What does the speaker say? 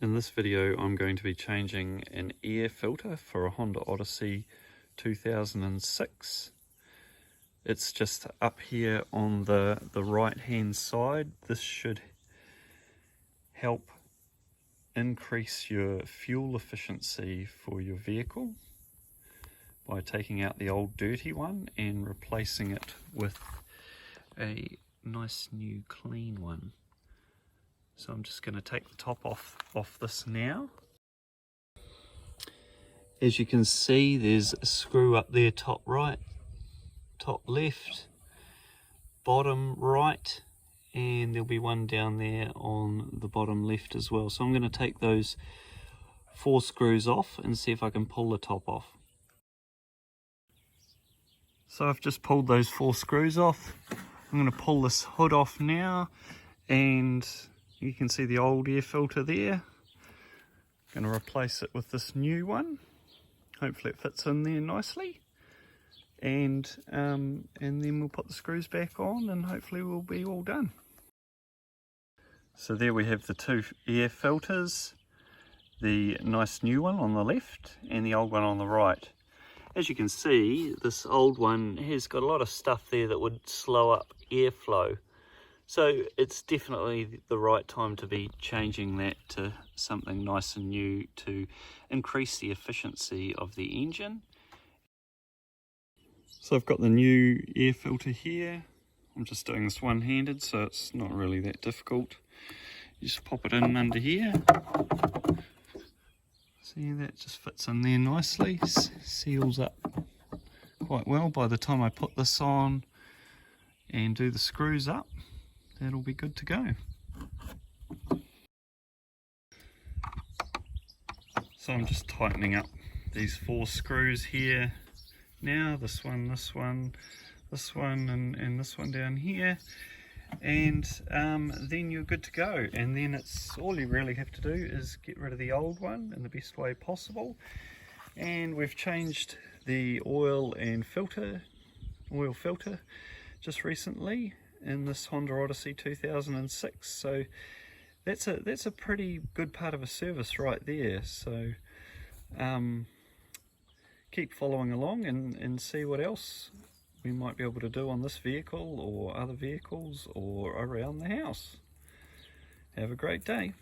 In this video I'm going to be changing an air filter for a Honda Odyssey 2006. It's just up here on the right hand side. This should help increase your fuel efficiency for your vehicle by taking out the old dirty one and replacing it with a nice new clean one. So I'm just going to take the top off this now. As you can see, there's a screw up there, top right, top left, bottom right, and there'll be one down there on the bottom left as well. So I'm going to take those 4 screws off and see if I can pull the top off. So I've just pulled those 4 screws off. I'm going to pull this hood off now, and you can see the old air filter there. I'm going to replace it with this new one. Hopefully it fits in there nicely. And then we'll put the screws back on and hopefully we'll be all done. So there we have the 2 air filters, the nice new one on the left and the old one on the right. As you can see, this old one has got a lot of stuff there that would slow up airflow. So it's definitely the right time to be changing that to something nice and new to increase the efficiency of the engine. So I've got the new air filter here. I'm just doing this one-handed, so it's not really that difficult. You just pop it in under here. See, that just fits in there nicely, seals up quite well. By the time I put this on and do the screws up, that'll be good to go. So I'm just tightening up these 4 screws here now, this one, this one, this one, and this one down here, and then you're good to go. And then it's all you really have to do is get rid of the old one in the best way possible. And we've changed the oil filter just recently in this Honda Odyssey 2006, so that's a pretty good part of a service right there. So keep following along and see what else we might be able to do on this vehicle or other vehicles or around the house. Have a great day.